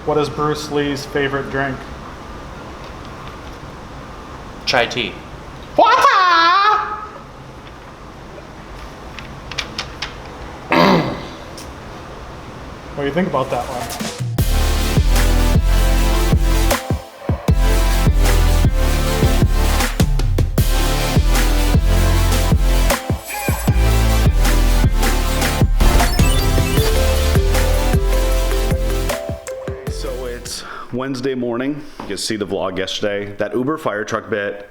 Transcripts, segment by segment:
What is Bruce Lee's favorite drink? Chai tea. What do you think about that one? Wednesday morning, you can see the vlog yesterday. That Uber fire truck bit,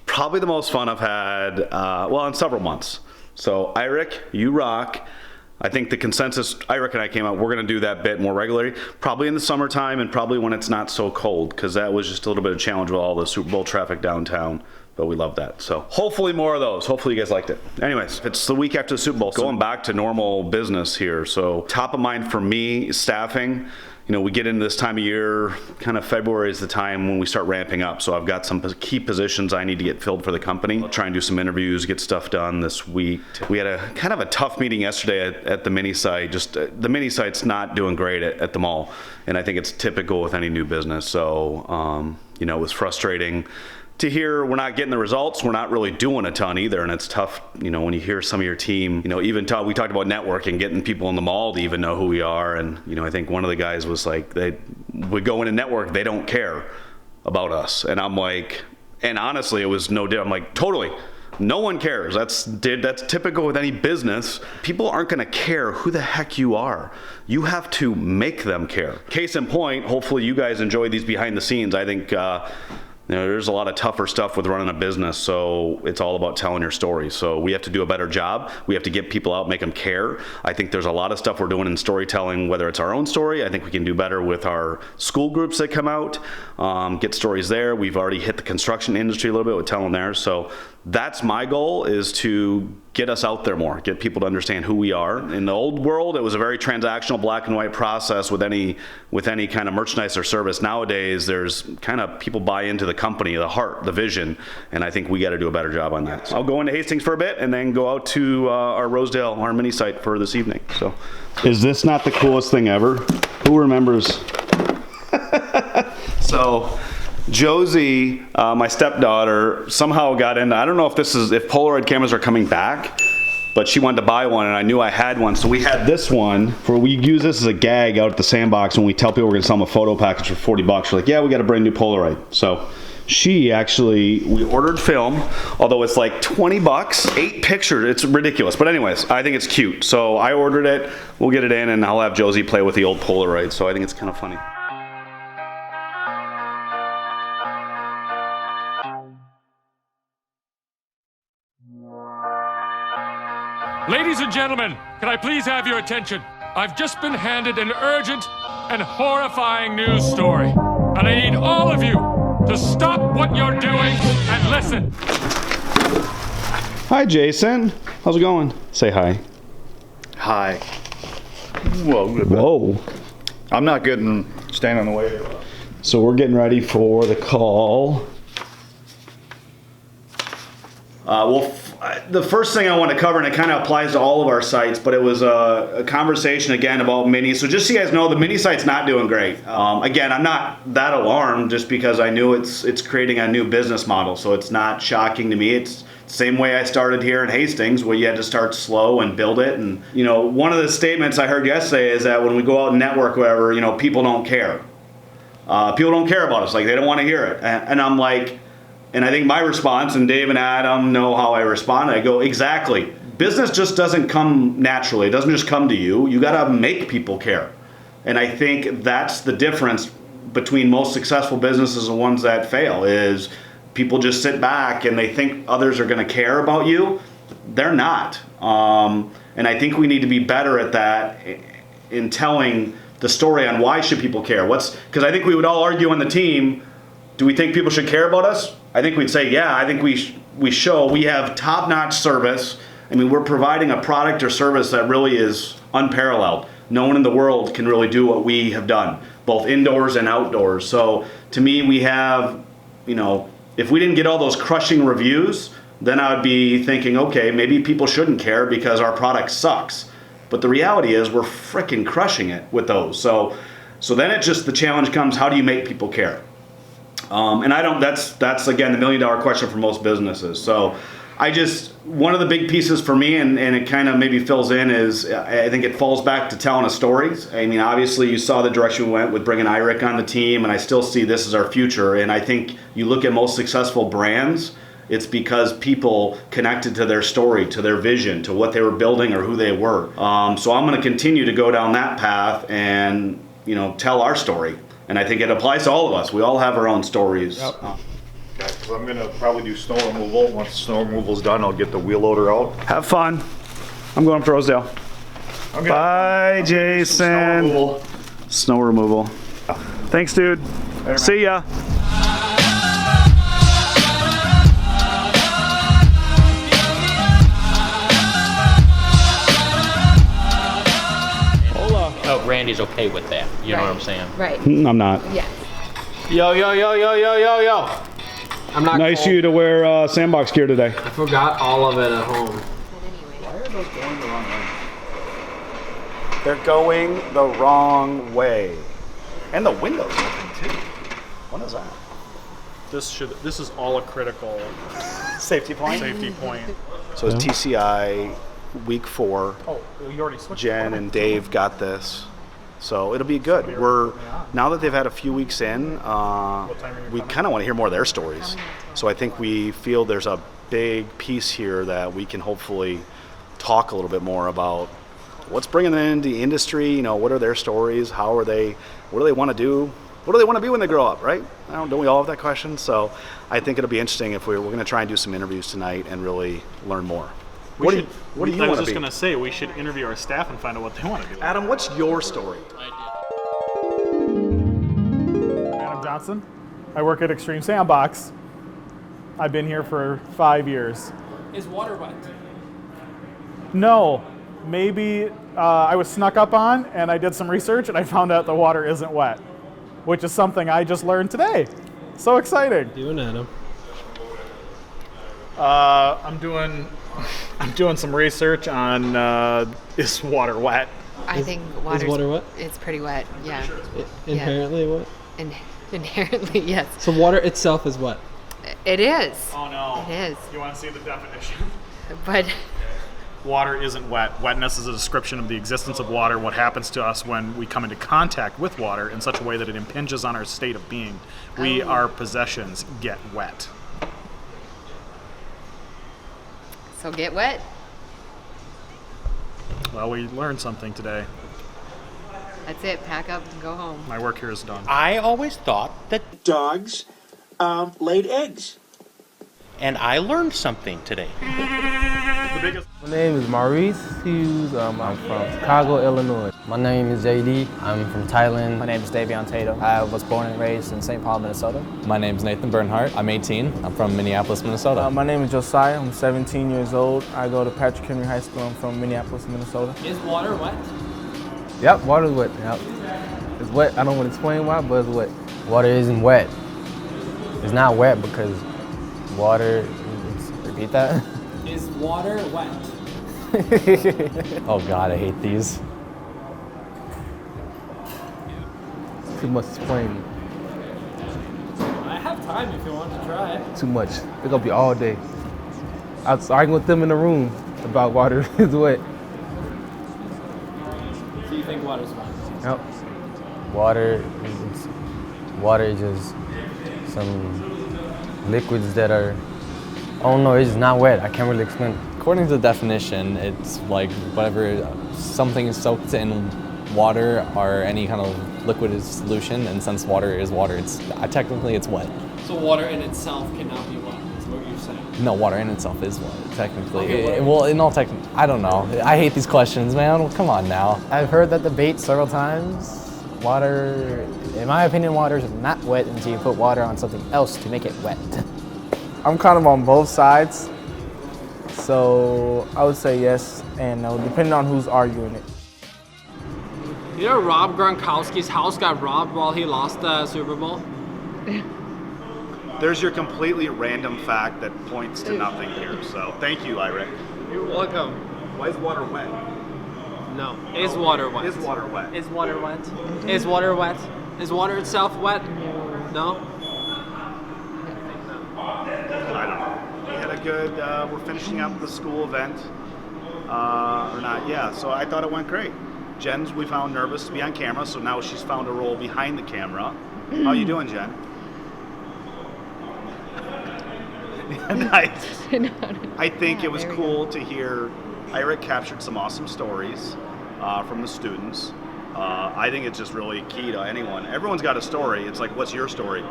probably the most fun I've had, well, in several months. So Orig, you rock. I think the consensus, Orig and I came out, we're gonna do that bit more regularly, probably in the summertime and probably when it's not so cold, because that was just a little bit of challenge with all the Super Bowl traffic downtown. But we love that. So hopefully more of those. Hopefully you guys liked it. Anyways, it's the week after the Super Bowl. Going back to normal business here. So top of mind for me, staffing. You know, we get into this time of year, kind of February is the time when we start ramping up. So I've got some key positions I need to get filled for the company. I'll try and do some interviews, get stuff done this week. We had a kind of a tough meeting yesterday at the mini site. Just the mini site's not doing great at the mall. And I think it's typical with any new business. So, you know, it was frustrating to hear we're not getting the results. We're not really doing a ton either, and it's tough, you know, when you hear some of your team, you know, even we talked about networking, getting people in the mall to even know who we are, and, you know, I think one of the guys was like, we go in a network, they don't care about us, and I'm like, and honestly, it was no different. I'm like, totally, no one cares. That's typical with any business. People aren't gonna care who the heck you are. You have to make them care. Case in point, hopefully you guys enjoy these behind the scenes. I think, you know, there's a lot of tougher stuff with running a business, so it's all about telling your story. So we have to do a better job. We have to get people out, make them care. I think there's a lot of stuff we're doing in storytelling, whether it's our own story. I think we can do better with our school groups that come out, get stories there. We've already hit the construction industry a little bit with telling there. So that's my goal, is to get us out there more, get people to understand who we are. In the old world, it was a very transactional black and white process with any kind of merchandise or service. Nowadays, there's kind of people buy into the company, the heart, the vision, and I think we got to do a better job on that. So I'll go into Hastings for a bit and then go out to our Rosedale, our mini site for this evening. So, is this not the coolest thing ever? Who remembers? So, Josie, my stepdaughter, somehow got in. I don't know if Polaroid cameras are coming back, but she wanted to buy one, and I knew I had one. So we had this one, we use this as a gag out at the Sandbox when we tell people we're gonna sell them a photo package for 40 bucks. We're like, yeah, we got a brand new Polaroid. So we ordered film, although it's like 20 bucks, 8 pictures. It's ridiculous. But anyways, I think it's cute. So I ordered it, we'll get it in, and I'll have Josie play with the old Polaroid. So I think it's kind of funny. Ladies and gentlemen, can I please have your attention? I've just been handed an urgent and horrifying news story, and I need all of you to stop what you're doing and listen. Hi, Jason. How's it going? Say hi. Hi. Whoa. I'm not good in staying on the way. So we're getting ready for the call. The first thing I want to cover, and it kind of applies to all of our sites, but it was a conversation again about minis. So just so you guys know, the mini site's not doing great. Again, I'm not that alarmed, just because I knew it's creating a new business model. So it's not shocking to me. It's the same way I started here in Hastings, where you had to start slow and build it. And, you know, one of the statements I heard yesterday is that when we go out and network, whatever, you know, people don't care. People don't care about us. Like, they don't want to hear it. And I'm like, and I think my response, and Dave and Adam know how I respond, I go, exactly. Business just doesn't come naturally. It doesn't just come to you. You got to make people care. And I think that's the difference between most successful businesses and ones that fail, is people just sit back and they think others are going to care about you. They're not. And I think we need to be better at that in telling the story on why should people care. Because I think we would all argue on the team, do we think people should care about us? I think we'd say, yeah. I think we show we have top-notch service. I mean, we're providing a product or service that really is unparalleled. No one in the world can really do what we have done, both indoors and outdoors. So to me, we have, you know, if we didn't get all those crushing reviews, then I would be thinking, okay, maybe people shouldn't care because our product sucks. But the reality is we're freaking crushing it with those. So So then the challenge comes, how do you make people care? And that's again, the $1 million question for most businesses. So one of the big pieces for me, and it kind of maybe fills in, is I think it falls back to telling a story. I mean, obviously you saw the direction we went with bringing Orig on the team, and I still see this as our future. And I think you look at most successful brands, it's because people connected to their story, to their vision, to what they were building or who they were. So I'm going to continue to go down that path and, tell our story. And I think it applies to all of us. We all have our own stories. Yep. Okay, so I'm gonna probably do snow removal. Once snow removal's done, I'll get the wheel loader out. Have fun. I'm going up to Rosedale. Bye, Jason. Snow removal. Thanks, dude. Later, See ya. Oh, Randy's okay with that. You know what I'm saying? Right. I'm not. Yeah. Yo. I'm not Nice cold. of you to wear Sandbox gear today. I forgot all of it at home. Why are those going the wrong way? They're going the wrong way. And the window's open too. What is that? This is all a critical Safety point? safety point. So it's TCI week 4. Oh, you already switched. Jen and Dave got this. So it'll be good. Now that they've had a few weeks in, we kind of want to hear more of their stories. So I think we feel there's a big piece here that we can hopefully talk a little bit more about what's bringing them into the industry. What are their stories? What do they want to do? What do they want to be when they grow up, right? Don't we all have that question? So I think it'll be interesting if we're going to try and do some interviews tonight and really learn more. What do you I want was to just be? going to say, we should interview our staff and find out what they want to do. Adam, what's your story? Adam Johnson. I work at Extreme Sandbox. I've been here for 5 years. Is water wet? No, maybe I was snuck up on and I did some research and I found out the water isn't wet, which is something I just learned today. So exciting. You and Adam. I'm doing some research on is water wet? I think Is water wet? It's pretty wet. Yeah. Inherently wet? Inherently, yes. So water itself is wet? It is. Oh no. It is. You want to see the definition? But Water isn't wet. Wetness is a description of the existence of water, what happens to us when we come into contact with water in such a way that it impinges on our state of being. Our possessions get wet. so get wet. Well, we learned something today. That's it. Pack up and go home. My work here is done. I always thought that dogs laid eggs. And I learned something today. The biggest My name is Maurice Hughes. I'm from Chicago, Illinois. My name is JD. I'm from Thailand. My name is Davion Tatum. I was born and raised in St. Paul, Minnesota. My name is Nathan Bernhardt. I'm 18. I'm from Minneapolis, Minnesota. My name is Josiah. I'm 17 years old. I go to Patrick Henry High School. I'm from Minneapolis, Minnesota. Is water wet? Yep, water's wet. Yep. It's wet. I don't want to explain why, but it's wet. Water isn't wet. It's not wet because water. Repeat that. Is water wet? Oh God, I hate these. Too much explaining. I have time if you want to try it. Too much. It's gonna be all day. I was arguing with them in the room about water is wet. So you think water's wet? Yep. Water is just some liquids that are. Oh no, it's not wet. I can't really explain. According to the definition, it's like whatever something is soaked in water or any kind of liquid solution, and since water is water, technically it's wet. So water in itself cannot be wet, is what you're saying? No, water in itself is wet, technically. Okay, I don't know. I hate these questions, man. Well, come on now. I've heard that debate several times. Water, in my opinion, water is not wet until you put water on something else to make it wet. I'm kind of on both sides. So I would say yes and no, depending on who's arguing it. You know Rob Gronkowski's house got robbed while he lost the Super Bowl? There's your completely random fact that points to nothing here. So thank you, Orig. You're welcome. Why is water wet? No. Is water wet? Is water wet? Is water wet? Is water wet? Is water itself wet? No? I don't know. We had a good, we're finishing up the school event. Or not, yeah. So I thought it went great. Jen's, we found nervous to be on camera, so now she's found a role behind the camera. How you doing, Jen? Nice. I think it was cool to hear Eric captured some awesome stories from the students. I think it's just really key to anyone. Everyone's got a story. It's like, what's your story?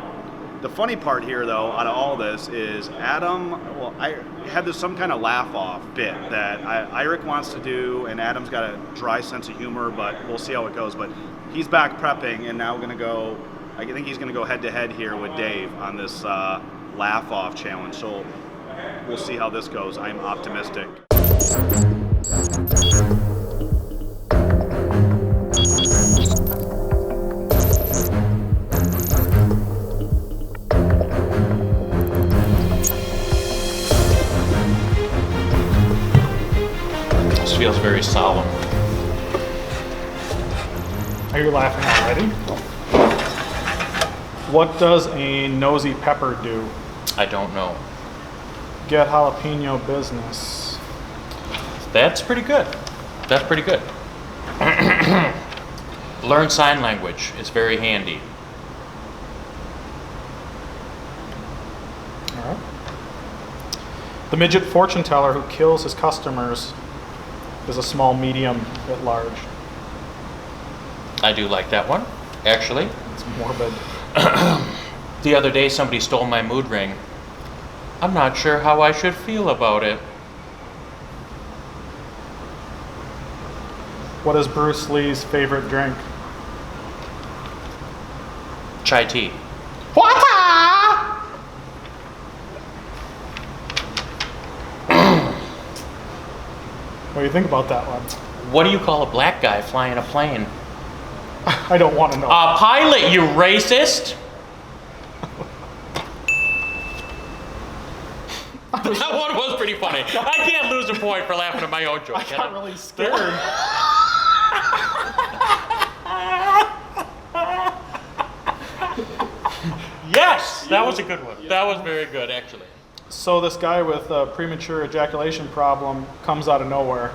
The funny part here, though, out of all this is Adam, well, I had this some kind of laugh-off bit that Eric wants to do, and Adam's got a dry sense of humor, but we'll see how it goes. But he's back prepping, and now going to go, I think he's going to go head-to-head here with Dave on this laugh-off challenge. So we'll see how this goes. I'm optimistic. This feels very solemn. Are you laughing already? What does a nosy pepper do? I don't know. Get jalapeno business. That's pretty good. That's pretty good. Learn sign language. It's very handy. All right. The midget fortune teller who kills his customers is a small, medium, at large. I do like that one, actually. It's morbid. The other day somebody stole my mood ring. I'm not sure how I should feel about it. What is Bruce Lee's favorite drink? Chai tea. What do you think about that one? What do you call a black guy flying a plane? I don't want to know. A pilot, you racist! That one was pretty funny. I can't lose a point for laughing at my own joke. I got really scared. Yes, that was a good one. That was very good, actually. So this guy with a premature ejaculation problem comes out of nowhere.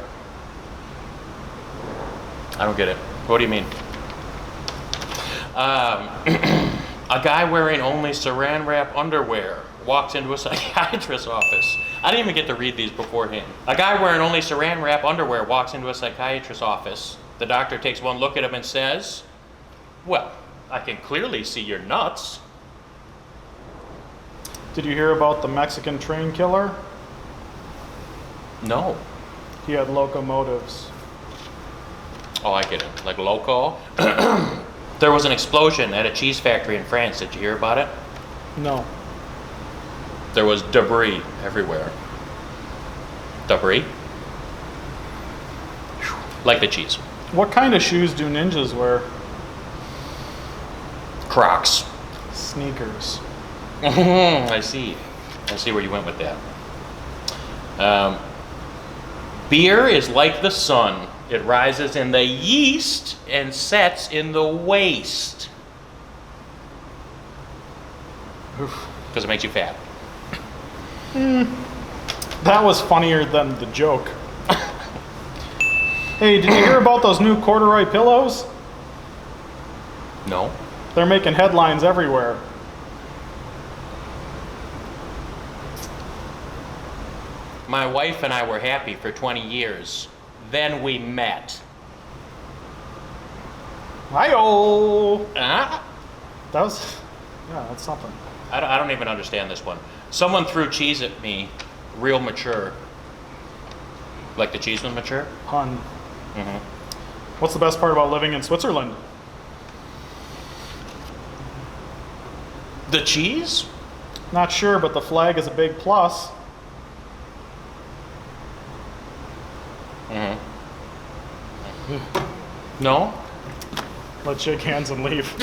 I don't get it. What do you mean? A guy wearing only saran wrap underwear walks into a psychiatrist's office. I didn't even get to read these beforehand. A guy wearing only saran wrap underwear walks into a psychiatrist's office. The doctor takes one look at him and says, "Well, I can clearly see your nuts." Did you hear about the Mexican train killer? No. He had locomotives. Oh, I get it. Like loco. There was an explosion at a cheese factory in France. Did you hear about it? No. There was debris everywhere. Debris? Like the cheese. What kind of shoes do ninjas wear? Crocs. Sneakers. I see. I see where you went with that. Beer is like the sun. It rises in the yeast and sets in the waste. Because it makes you fat. That was funnier than the joke. Hey, did you hear about those new corduroy pillows? No. They're making headlines everywhere. My wife and I were happy for 20 years. Then we met. Hi-oh! Huh? That's something. I don't even understand this one. Someone threw cheese at me, real mature. Like the cheese was mature? Pun. Mm-hmm. What's the best part about living in Switzerland? The cheese? Not sure, but the flag is a big plus. Mm-hmm. No? Let's shake hands and leave.